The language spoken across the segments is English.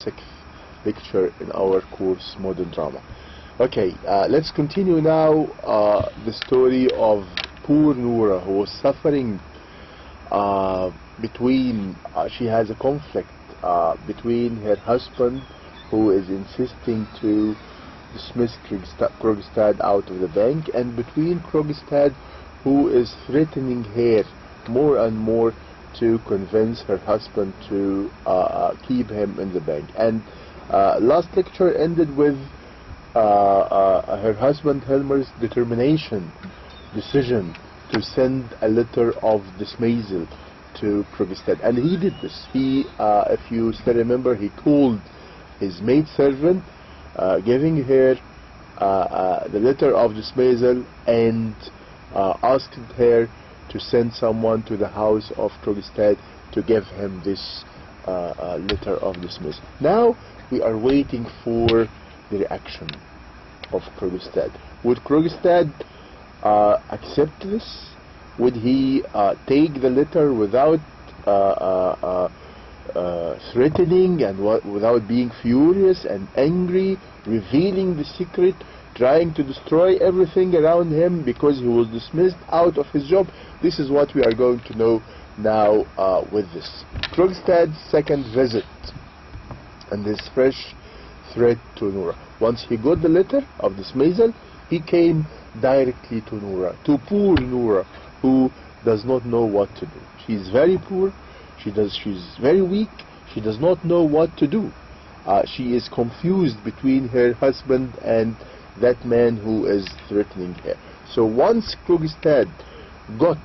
6th lecture in our course Modern Drama. Okay, let's continue now the story of poor Noura, who was suffering she has a conflict between her husband, who is insisting to dismiss Krogstad out of the bank, and between Krogstad, who is threatening her more and more to convince her husband to keep him in the bank. And last lecture ended with her husband Helmer's decision to send a letter of dismissal to Krogstad, and he did this. He, if you still remember, he called his maidservant, giving her the letter of dismissal, and asked her to send someone to the house of Krogstad to give him this letter of dismissal. Now we are waiting for the reaction of Krogstad. Would Krogstad accept this? Would he take the letter without threatening and without being furious and angry, revealing the secret, trying to destroy everything around him because he was dismissed out of his job? This is what we are going to know now with this. Krogstad's second visit and his fresh threat to Noura. Once he got the letter of dismissal, he came directly to Noura, to poor Noura, who does not know what to do. She is very poor, she's very weak, she does not know what to do. She is confused between her husband and that man who is threatening her. So once Krogstad got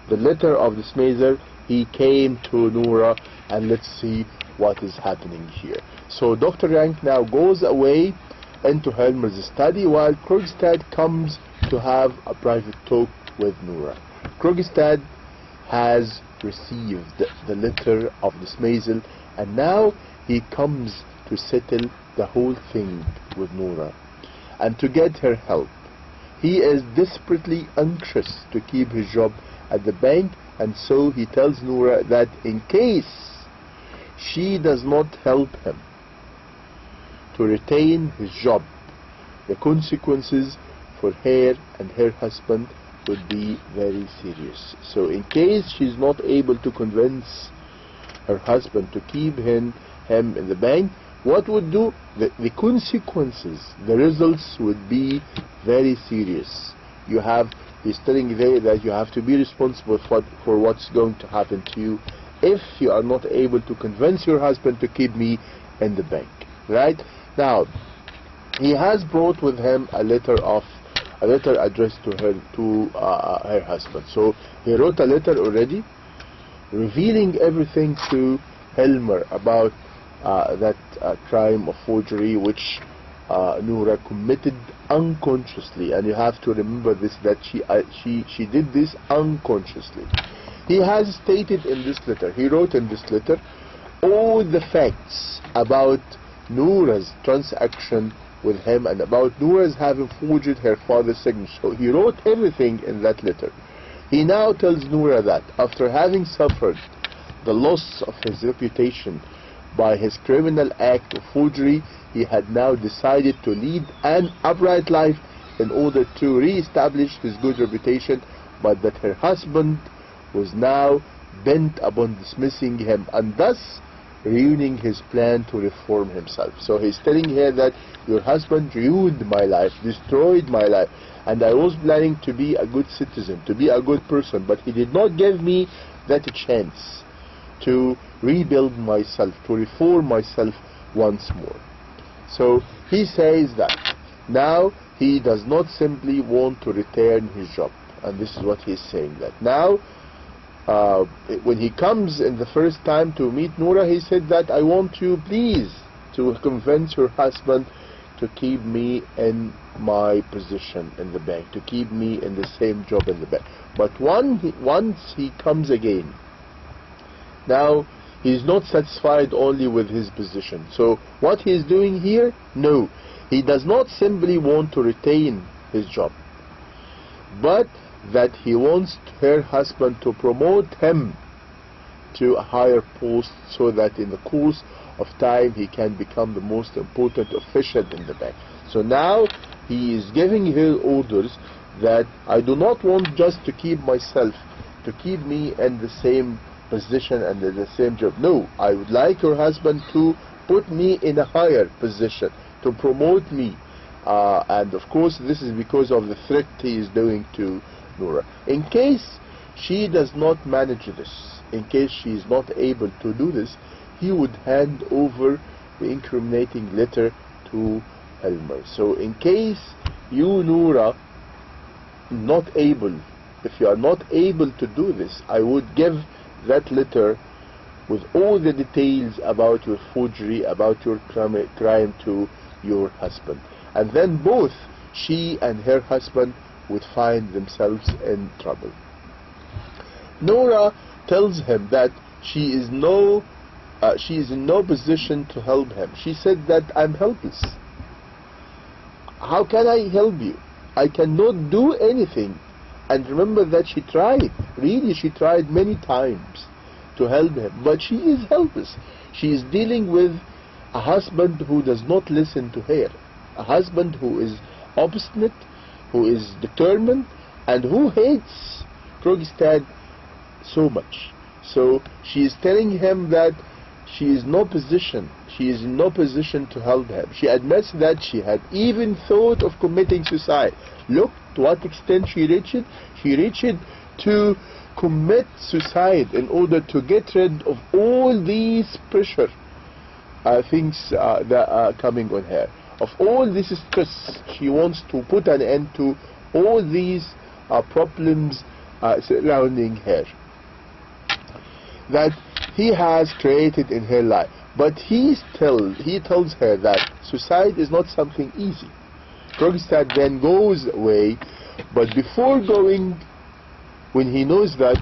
the letter of dismissal, he came to Noura, and let's see what is happening here. So Dr. Rank now goes away into Helmer's study while Krogstad comes to have a private talk with Noura. Krogstad has received the letter of dismissal, and now he comes to settle the whole thing with Noura and to get her help. He is desperately anxious to keep his job at the bank, and so he tells Noura that in case she does not help him to retain his job, the consequences for her and her husband would be very serious. So in case she's not able to convince her husband to keep him in the bank, what would do? The consequences, the results would be very serious. He's telling there that you have to be responsible for what's going to happen to you if you are not able to convince your husband to keep me in the bank. Right? Now, he has brought with him a letter addressed to her husband. So he wrote a letter already, revealing everything to Helmer about that crime of forgery which Noura committed unconsciously. And you have to remember this, that she did this unconsciously. He has stated in this letter, he wrote in this letter, all the facts about Noura's transaction with him and about Noura's having forged her father's signature. So he wrote everything in that letter. He now tells Noura that after having suffered the loss of his reputation by his criminal act of forgery, he had now decided to lead an upright life in order to re-establish his good reputation, but that her husband was now bent upon dismissing him and thus ruining his plan to reform himself. So he's telling her that your husband ruined my life, destroyed my life, and I was planning to be a good citizen, to be a good person, but he did not give me that chance to rebuild myself, to reform myself once more. So he says that now he does not simply want to return his job, and this is what he's saying, that now when he comes in the first time to meet Noura, he said that I want you please to convince your husband to keep me in my position in the bank, to keep me in the same job in the bank. But once he comes again, now he's not satisfied only with his position. So what he's doing here, no, he does not simply want to retain his job, but that he wants her husband to promote him to a higher post, so that in the course of time he can become the most important official in the bank. So now he is giving her orders that I do not want just to keep myself, to keep me in the same position and in the same job. No, I would like your husband to put me in a higher position, to promote me. And of course this is because of the threat he is doing to Noura. In case she does not manage this, in case she is not able to do this, he would hand over the incriminating letter to Helmer. So in case you, Noura, not able, if you are not able to do this, I would give that letter with all the details about your forgery, about your crime to your husband. And then both she and her husband would find themselves in trouble. Noura tells him that she is in no position to help him. She said that I'm helpless. How can I help you? I cannot do anything. And remember that she tried, really she tried many times to help him, but she is helpless. She is dealing with a husband who does not listen to her, a husband who is obstinate, who is determined, and who hates Krogstad so much. So she is telling him that she is in no position to help him. She admits that she had even thought of committing suicide. Look to what extent she reached. She reached to commit suicide in order to get rid of all these pressure things that are coming on her. Of all this stress, she wants to put an end to all these problems surrounding her that he has created in her life. But he tells her that suicide is not something easy. Krogstad then goes away, but before going, when he knows that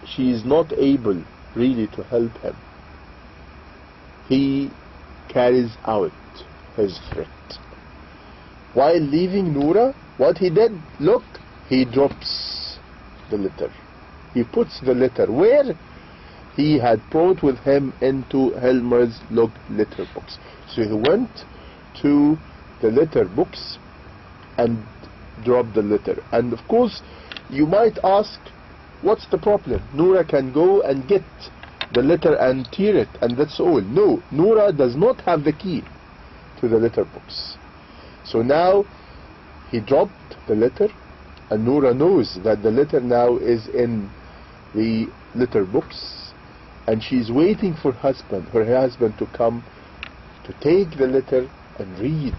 she is not able really to help him, he carries out his threat. While leaving Noura, what he did, look, he drops the letter. He puts the letter where he had brought with him into Helmer's locked letter box. So he went to the letter box and dropped the letter. And of course, you might ask, what's the problem? Noura can go and get the letter and tear it, and that's all. No, Noura does not have the key to the letter box. So now he dropped the letter, and Noura knows that the letter now is in the letter box, and she's waiting for her husband to come to take the letter and read.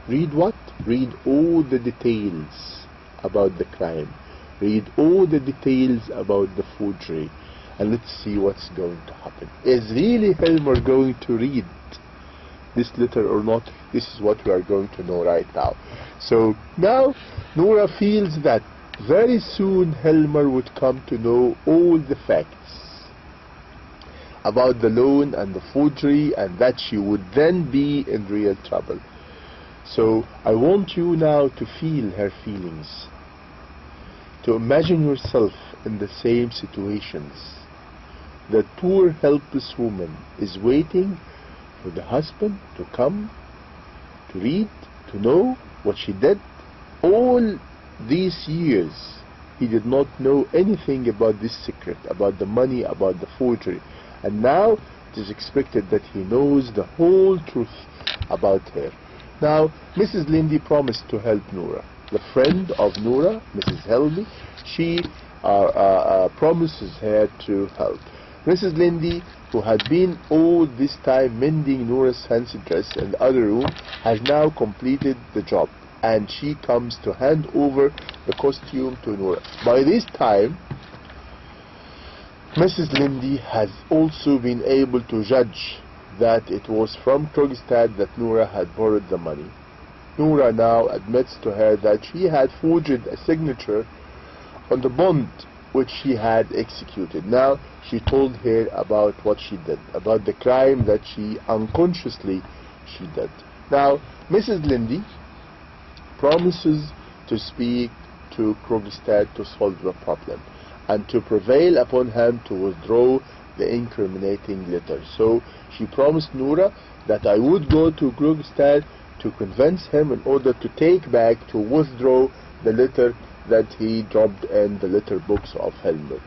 Read what? Read all the details about the crime. Read all the details about the forgery. And let's see what's going to happen. Is really Helmer going to read this letter or not? This is what we are going to know right now. So now Noura feels that very soon Helmer would come to know all the facts about the loan and the forgery, and that she would then be in real trouble. So I want you now to feel her feelings, to imagine yourself in the same situations. That poor helpless woman is waiting for the husband to come, to read, to know what she did. All these years he did not know anything about this secret, about the money, about the forgery. And now it is expected that he knows the whole truth about her. Now, Mrs. Lindy promised to help Noura. The friend of Noura, Mrs. Helby, she promises her to help. Mrs. Lindy, who had been all this time mending Noura's fancy dress in the other room, has now completed the job, and she comes to hand over the costume to Noura. By this time, Mrs. Lindy has also been able to judge that it was from Krogstad that Noura had borrowed the money. Noura now admits to her that she had forged a signature on the bond which she had executed. Now she told her about what she did, about the crime that she unconsciously did. Now Mrs. Lindy promises to speak to Krogstad to solve the problem and to prevail upon him to withdraw the incriminating letter. So she promised Noura that I would go to Krogstad to convince him in order to take back, to withdraw the letter that he dropped in the letter books of Helmer.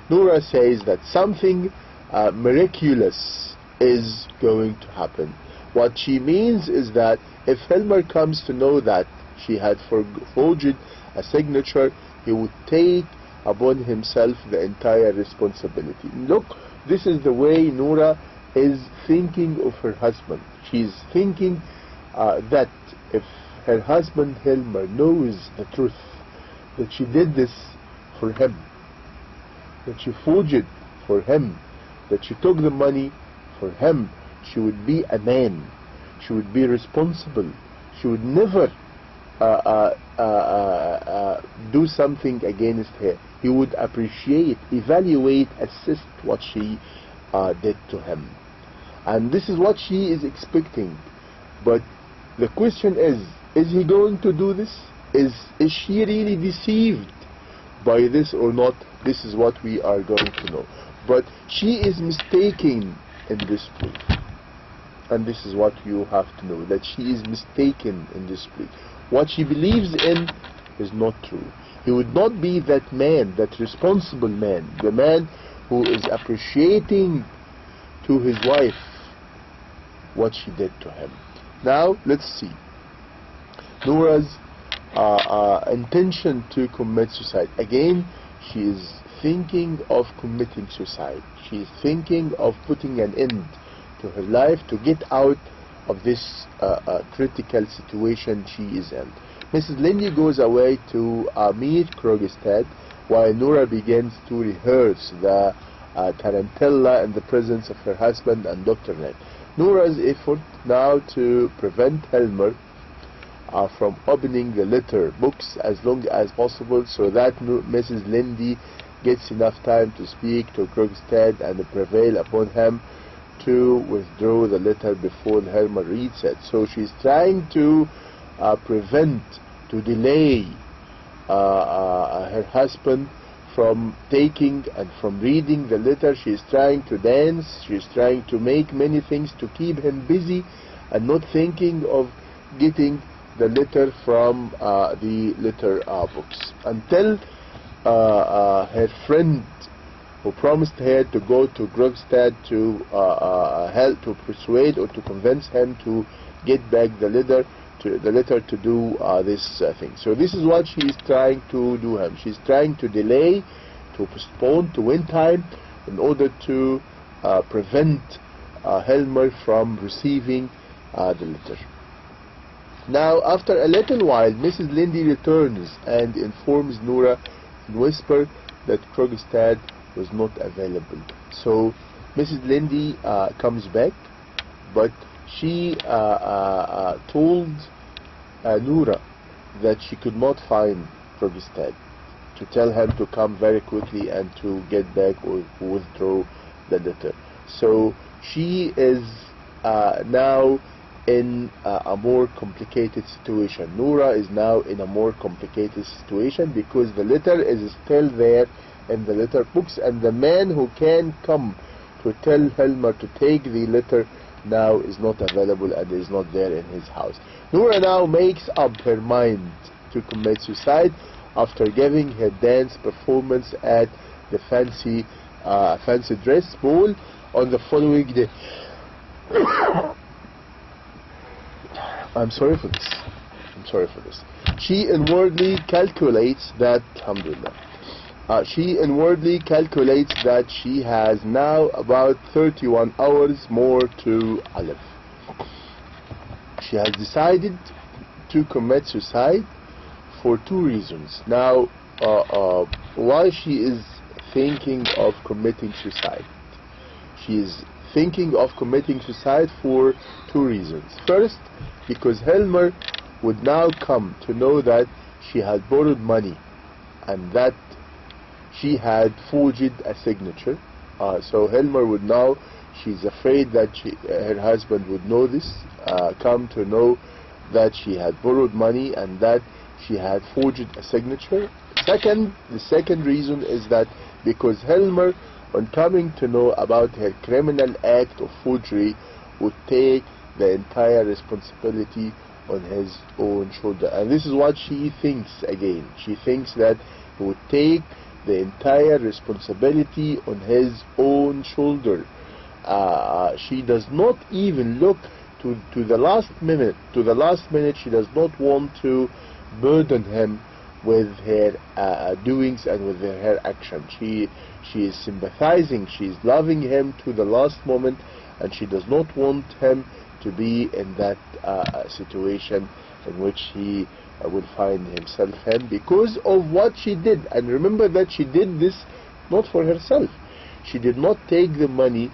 Noura says that something miraculous is going to happen. What she means is that if Helmer comes to know that she had forged a signature, he would take upon himself the entire responsibility. Look, this is the way Noura is thinking of her husband. She's thinking that if her husband Helmer knows the truth, that she did this for him, that she forged for him, that she took the money for him, she would be a man, she would be responsible, she would never do something against her. He would appreciate, evaluate, assist what she did to him. And this is what she is expecting. But the question is he going to do this? Is she really deceived by this or not? This is what we are going to know. But she is mistaken in this plea. And this is what you have to know, that she is mistaken in this plea. What she believes in is not true. He would not be that man, that responsible man, the man who is appreciating to his wife what she did to him. Now let's see Noura's intention to commit suicide. Again, she is thinking of committing suicide. She is thinking of putting an end to her life to get out of this critical situation she is in. Mrs. Lindy goes away to meet Krogstad while Noura begins to rehearse the tarantella in the presence of her husband and Dr. Ned. Noura's effort now to prevent Helmer from opening the letter books as long as possible so that Mrs. Lindy gets enough time to speak to Krogstad and prevail upon him to withdraw the letter before Helmer reads it. So she's trying to prevent, to delay her husband from taking and from reading the letter. She's trying to dance, she's trying to make many things to keep him busy and not thinking of getting the letter from the letter books until her friend who promised her to go to Krogstad to help to persuade or to convince him to get back the letter to do this thing. So this is what she is trying to do him. She's trying to delay, to postpone, to win time in order to prevent Helmer from receiving the letter. Now after a little while, Mrs. Lindy returns and informs Noura in whisper that Krogstad was not available. So Mrs. Lindy comes back, but she told Noura that she could not find Krogstad, to tell him to come very quickly and to get back or withdraw the letter. So she is now in a more complicated situation. Noura is now in a more complicated situation because the letter is still there in the letter books and the man who can come to tell Helmer to take the letter now is not available and is not there in his house. Noura now makes up her mind to commit suicide after giving her dance performance at the fancy dress ball on the following day. I'm sorry for this. She inwardly calculates that, alhamdulillah, she inwardly calculates that she has now about 31 hours more to live. She has decided to commit suicide for two reasons. Now, why she is thinking of committing suicide? She is thinking of committing suicide for two reasons. First, because Helmer would now come to know that she had borrowed money and that she had forged a signature. So Helmer would now, she's afraid that her husband would know this, come to know that she had borrowed money and that she had forged a signature. Second, the second reason is that because Helmer on coming to know about her criminal act of forgery, would take the entire responsibility on his own shoulder. And this is what she thinks again. She thinks that he would take the entire responsibility on his own shoulder. She does not even look to the last minute. To the last minute, she does not want to burden him with her doings and with her action. She is sympathizing. She is loving him to the last moment, and she does not want him to be in that situation in which he will find himself in because of what she did. And remember that she did this not for herself. She did not take the money,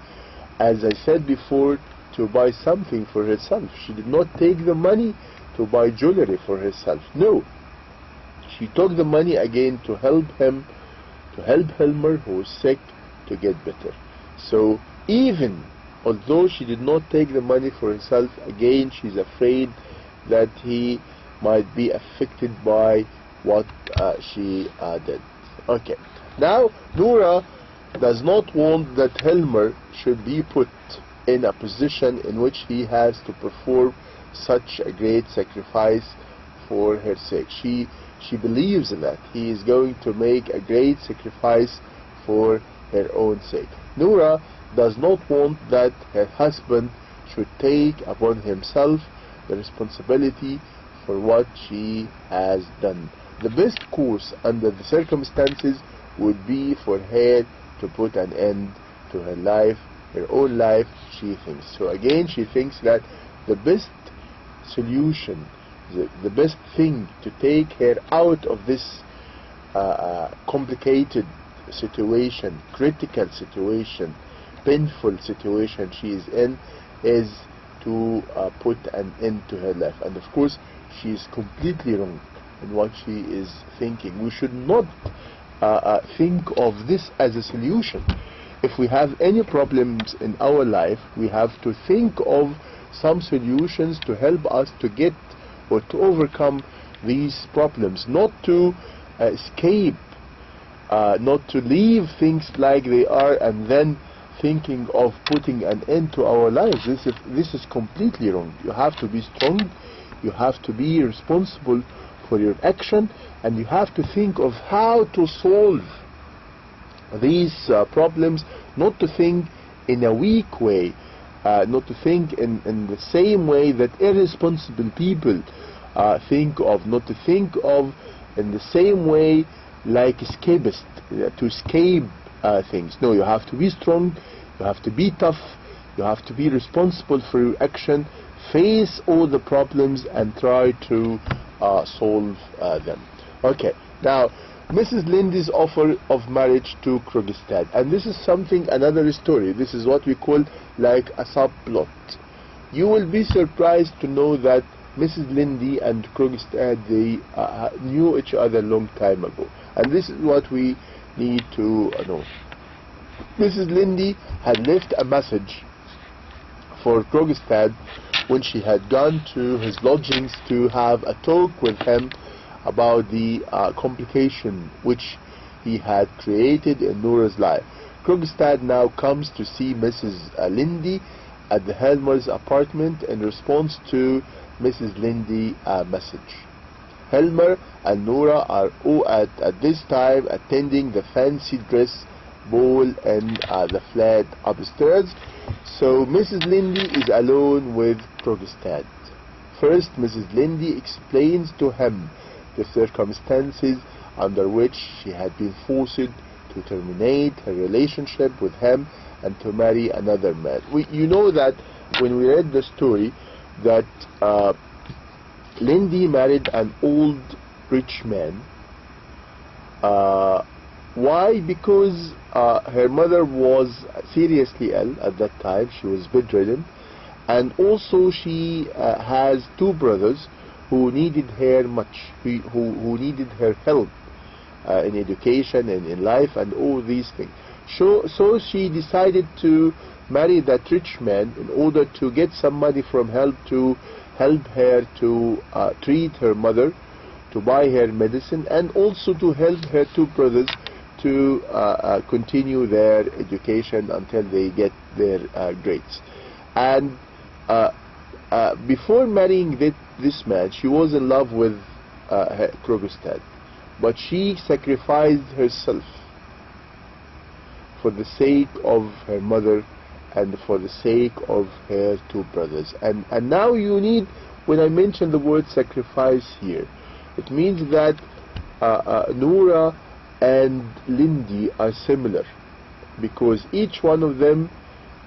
as I said before, to buy something for herself. She did not take the money to buy jewelry for herself. No, she took the money again to help him, to help Helmer, who was sick, to get better. So even although she did not take the money for herself, again she's afraid that he might be affected by what she did. Okay, now Noura does not want that Helmer should be put in a position in which he has to perform such a great sacrifice for her sake. She believes that he is going to make a great sacrifice for her own sake. Noura does not want that her husband should take upon himself the responsibility for what she has done. The best course under the circumstances would be for her to put an end to her life, her own life, she thinks. So again, she thinks that the best solution, the best thing to take her out of this complicated situation, critical situation, painful situation she is in, is to put an end to her life. And of course, she is completely wrong in what she is thinking. We should not think of this as a solution. If we have any problems in our life, we have to think of some solutions to help us to get or to overcome these problems, not to escape, not to leave things like they are and then thinking of putting an end to our lives. This is completely wrong. You have to be strong, you have to be responsible for your action, and you have to think of how to solve these problems, not to think in a weak way, not to think in the same way that irresponsible people think of, not to think of in the same way like escapists, to escape things. No, you have to be strong, you have to be tough, you have to be responsible for your action, face all the problems and try to solve them. Okay, now Mrs. Lindy's offer of marriage to Krogstad, and this is something, another story. This is what we call like a subplot. You will be surprised to know that Mrs. Lindy and Krogstad, they knew each other a long time ago, and this is what we need to know. Mrs. Lindy had left a message for Krogstad when she had gone to his lodgings to have a talk with him about the complication which he had created in Noura's life. Krogstad now comes to see Mrs. Lindy at the Helmer's apartment in response to Mrs. Lindy's message. Helmer and Noura are all at this time attending the fancy dress ball in the flat upstairs, so Mrs. Lindy is alone with Krogstad. First, Mrs. Lindy explains to him the circumstances under which she had been forced to terminate her relationship with him and to marry another man. You know that when we read the story that Lindy married an old rich man. Why? Because her mother was seriously ill at that time. She was bedridden, and also she has two brothers who needed her much, who needed her help in education and in life and all these things. So she decided to marry that rich man in order to get some money from help to help her to treat her mother, to buy her medicine, and also to help her two brothers to continue their education until they get their grades. And before marrying this man, she was in love with Krogstad, but she sacrificed herself for the sake of her mother and for the sake of her two brothers. And now you need, when I mention the word sacrifice here, it means that Noura and Lindy are similar, because each one of them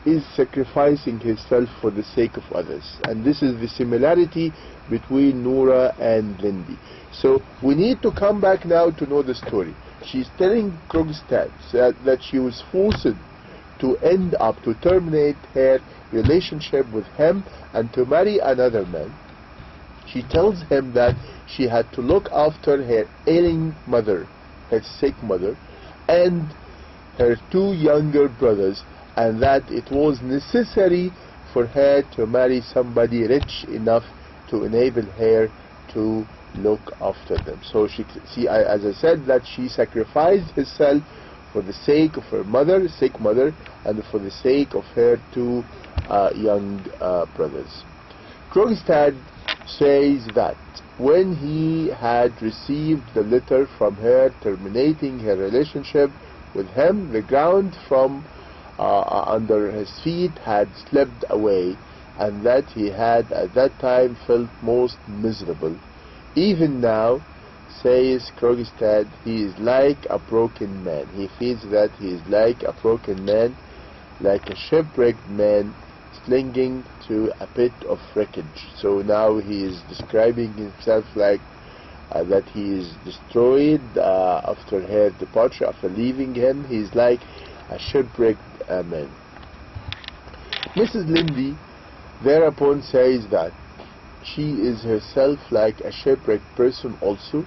is sacrificing himself for the sake of others. And this is the similarity between Noura and Lindy. So we need to come back now to know the story. She's telling Krogstad that she was forced to end up, to terminate her relationship with him and to marry another man. She tells him that she had to look after her ailing mother, her sick mother, and her two younger brothers, and that it was necessary for her to marry somebody rich enough to enable her to look after them. So as I said, that she sacrificed herself for the sake of her mother, sick mother, and for the sake of her two young brothers. Krogstad says that when he had received the letter from her terminating her relationship with him, the ground from under his feet had slipped away, and that he had at that time felt most miserable. Even now, says Krogstad, he is like a broken man. He feels that he is like a broken man, like a shipwrecked man clinging to a pit of wreckage. So now he is describing himself like that he is destroyed after her departure, after leaving him. He is like a shipwrecked man. Mrs. Lindy thereupon says that she is herself like a shipwrecked person also,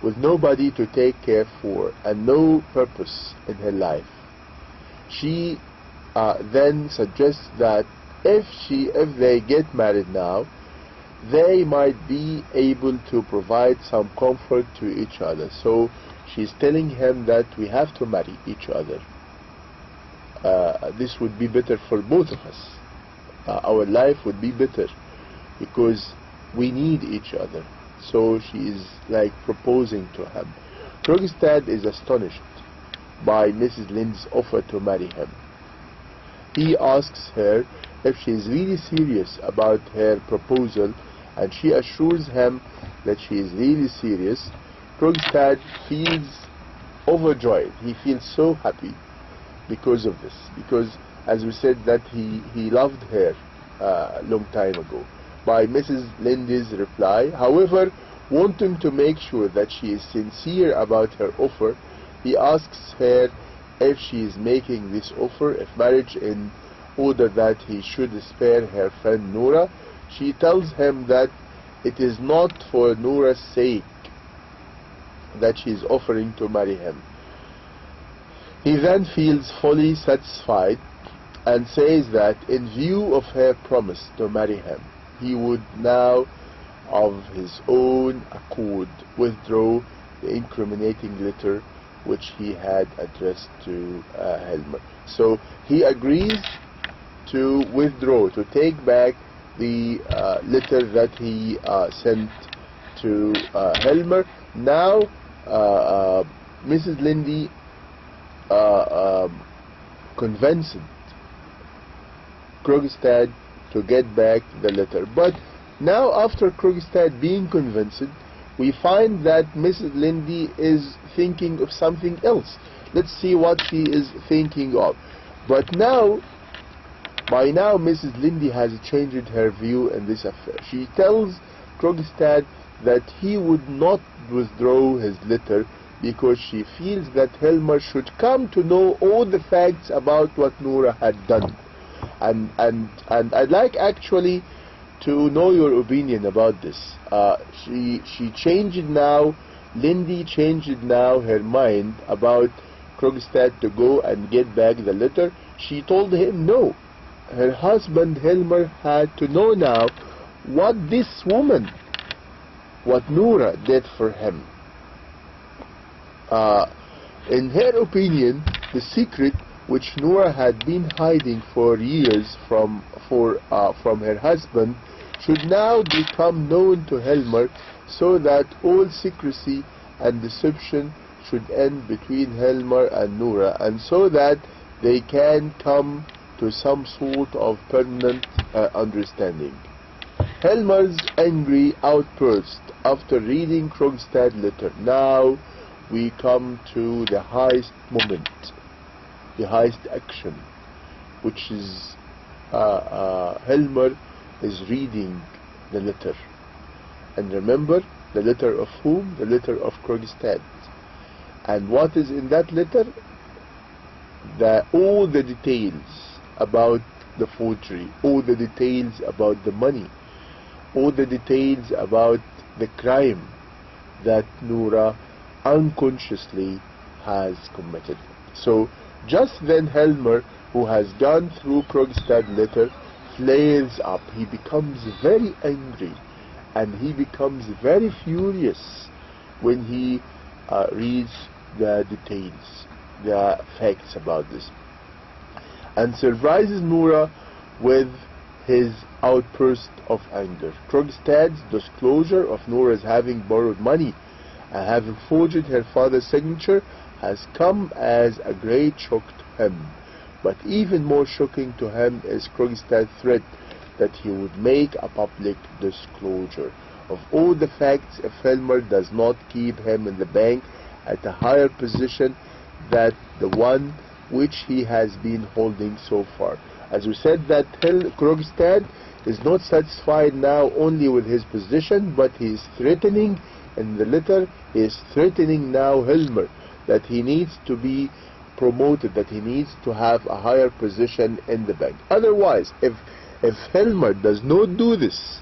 with nobody to take care for and no purpose in her life. She then suggests that if they get married now, they might be able to provide some comfort to each other. So she's telling him that we have to marry each other. This would be better for both of us. Our life would be better because we need each other. So she is like proposing to him. Krogstad is astonished by Mrs. Lindy's offer to marry him. He asks her if she is really serious about her proposal, and she assures him that she is really serious. Krogstad feels overjoyed. He feels so happy because of this, because as we said that he loved her a long time ago. By Mrs. Lindy's reply, however, wanting to make sure that she is sincere about her offer, he asks her if she is making this offer of marriage in order that he should spare her friend Noura. She tells him that it is not for Noura's sake that she is offering to marry him. He then feels fully satisfied and says that in view of her promise to marry him, he would now of his own accord withdraw the incriminating letter which he had addressed to Helmer. So he agrees to withdraw, to take back the letter that he sent to Helmer. Now Mrs. Lindy convinced Krogstad to get back the letter. But now after Krogstad being convinced, we find that Mrs. Lindy is thinking of something else. Let's see what she is thinking of. But by now Mrs. Lindy has changed her view in this affair. She tells Krogstad that he would not withdraw his letter because she feels that Helmer should come to know all the facts about what Noura had done. And I'd like actually to know your opinion about this. She changed now, Lindy changed now her mind about Krogstad to go and get back the letter. She told him no. Her husband Helmer had to know now what this woman, what Noura did for him. In her opinion, the secret which Noura had been hiding for years from her husband should now become known to Helmer, so that all secrecy and deception should end between Helmer and Noura, and so that they can come to some sort of permanent understanding. Helmer's angry outburst after reading Krogstad's letter. Now we come to the highest moment, the highest action, which is Helmer is reading the letter. And remember, the letter of whom? The letter of Krogstad. And what is in that letter? All the details about the forgery, all the details about the money, all the details about the crime that Noura unconsciously has committed. So just then Helmer, who has gone through Krogstad's letter, flares up. He becomes very angry and he becomes very furious when he reads the details, the facts about this, and surprises Noura with his outburst of anger. Krogstad's disclosure of Noura's having borrowed money and having forged her father's signature has come as a great shock to him. But even more shocking to him is Krogstad's threat that he would make a public disclosure of all the facts if Helmer does not keep him in the bank at a higher position than the one which he has been holding so far. As we said, that Krogstad is not satisfied now only with his position, but he is threatening in the letter, he is threatening now Helmer that he needs to be promoted, that he needs to have a higher position in the bank. Otherwise, if Helmer does not do this,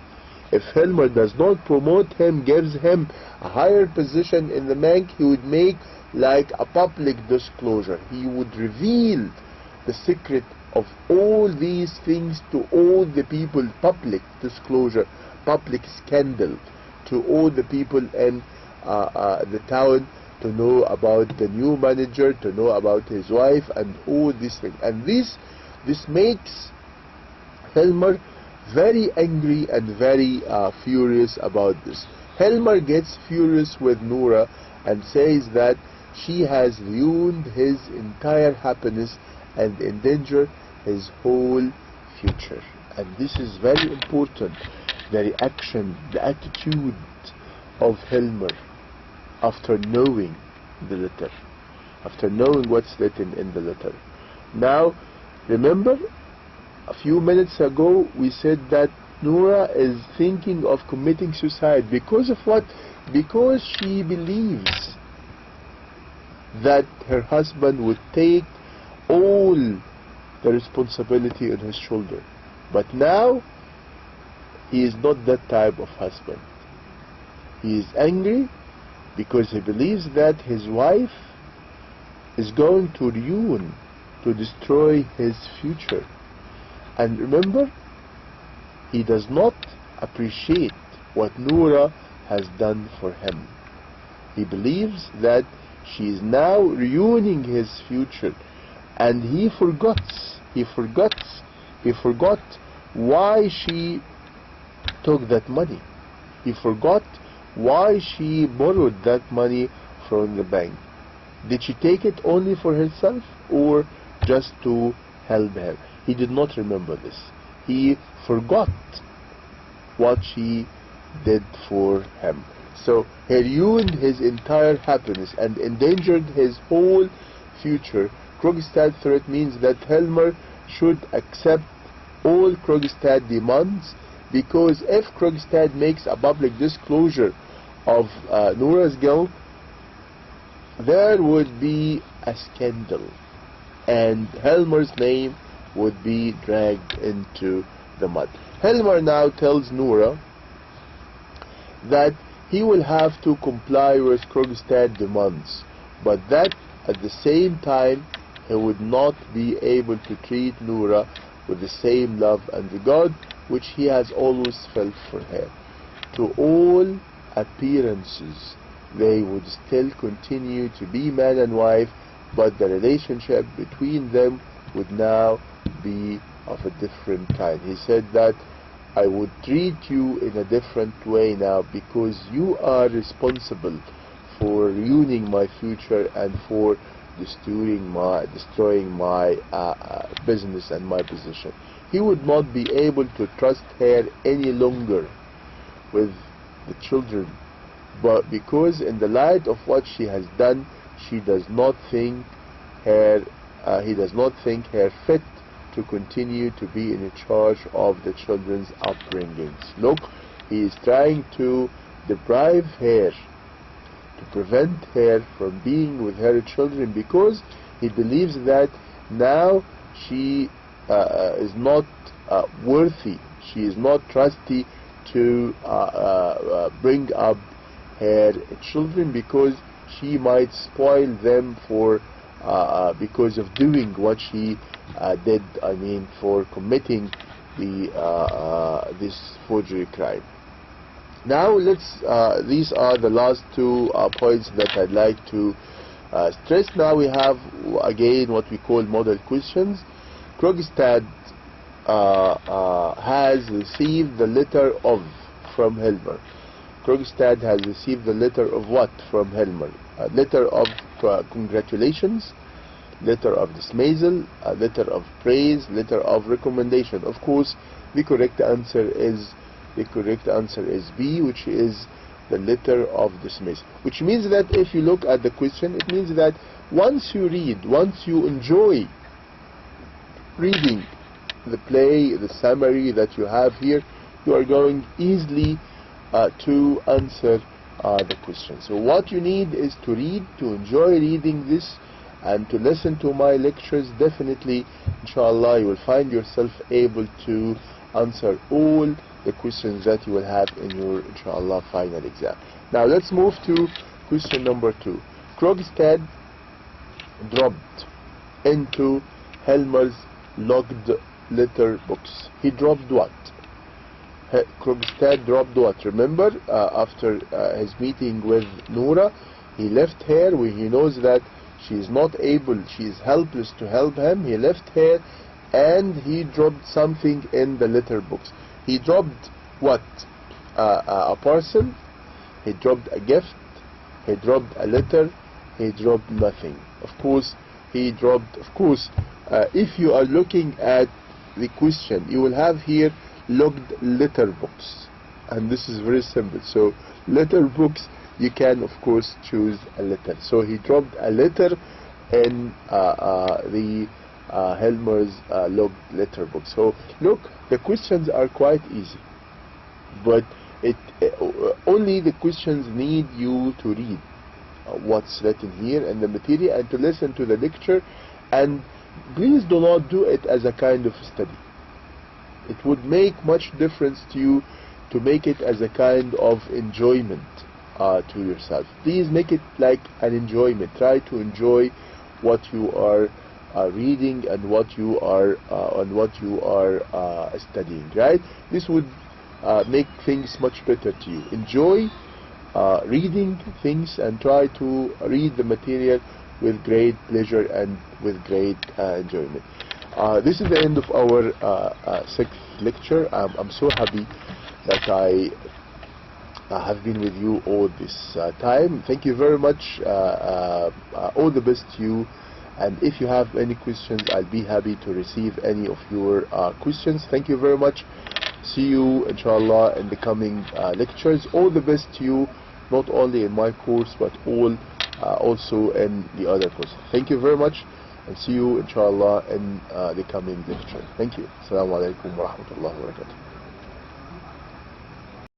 if Helmer does not promote him, gives him a higher position in the bank, he would make like a public disclosure. He would reveal the secret of all these things to all the people, public disclosure, public scandal, to all the people in the town, to know about the new manager, to know about his wife, and all these things. And this makes Helmer very angry and very furious about this. Helmer gets furious with Noura and says that she has ruined his entire happiness and endangered his whole future. And this is very important, the reaction, the attitude of Helmer after knowing the letter, after knowing what's written in the letter. Now, remember, a few minutes ago we said that Noura is thinking of committing suicide because of what? Because she believes that her husband would take all the responsibility on his shoulder. But now he is not that type of husband. He is angry because he believes that his wife is going to ruin, to destroy his future. And remember, he does not appreciate what Noura has done for him. He believes that she is now ruining his future, and he forgot why she took that money. He forgot why she borrowed that money from the bank. Did she take it only for herself or just to help him? He did not remember this. He forgot what she did for him. So he ruined his entire happiness and endangered his whole future. Krogstad's threat means that Helmer should accept all Krogstad demands, because if Krogstad makes a public disclosure of Noura's guilt, there would be a scandal and Helmer's name would be dragged into the mud. Helmer now tells Noura that he will have to comply with Krogstad's demands, but that at the same time he would not be able to treat Noura with the same love and regard which he has always felt for her. To all appearances, they would still continue to be man and wife, but the relationship between them would now be of a different kind. He said that I would treat you in a different way now, because you are responsible for ruining my future and for destroying my business and my position. He would not be able to trust her any longer with the children, but because in the light of what she has done, he does not think her fit to continue to be in charge of the children's upbringings. Look, he is trying to deprive her, to prevent her from being with her children, because he believes that now she is not worthy, she is not trustworthy to bring up her children, because she might spoil them for because of doing what she did, I mean, for committing this forgery crime. Now these are the last two points that I'd like to stress. Now we have again what we call model questions. Krogstad has received the letter of from Helmer. Krogstad has received the letter of what from Helmer? A letter of congratulations, letter of dismissal, a letter of praise, letter of recommendation. Of course, the correct answer is B, which is the letter of dismissal. Which means that if you look at the question, it means that once you read, once you enjoy reading the play, the summary that you have here, you are going easily to answer the question. So what you need is to read, to enjoy reading this, and to listen to my lectures. Definitely, inshallah, you will find yourself able to answer all the questions that you will have in your, inshallah, final exam. Now let's move to question number 2. Krogstad dropped into Helmer's locked letter box. He dropped what? Krogstad dropped what? Remember, after his meeting with Noura, he left her where he knows that she is not able, she is helpless to help him. He left her and he dropped something in the letter box. He dropped what? A parcel, he dropped a gift, he dropped a letter, he dropped nothing. Of course, he dropped, if you are looking at the question, you will have here locked letter box, and this is very simple. So letter box, you can of course choose a letter. So he dropped a letter in the Helmer's locked letter box. So look, the questions are quite easy, but only the questions need you to read what's written here in the material and to listen to the lecture, and please do not do it as a kind of study. It would make much difference to you to make it as a kind of enjoyment to yourself. Please make it like an enjoyment. Try to enjoy what you are reading and what you are studying. Right? This would make things much better to you. Enjoy reading things and try to read the material with great pleasure and with great enjoyment. This is the end of our 6th lecture. I'm so happy that I have been with you all this time. Thank you very much. All the best to you. And if you have any questions, I'll be happy to receive any of your questions. Thank you very much. See you, inshallah, in the coming lectures. All the best to you, not only in my course, but also in the other course. Thank you very much, and see you, inshallah, in the coming lecture. Thank you. Assalamu alaikum wa rahmatullahi wa barakatuh.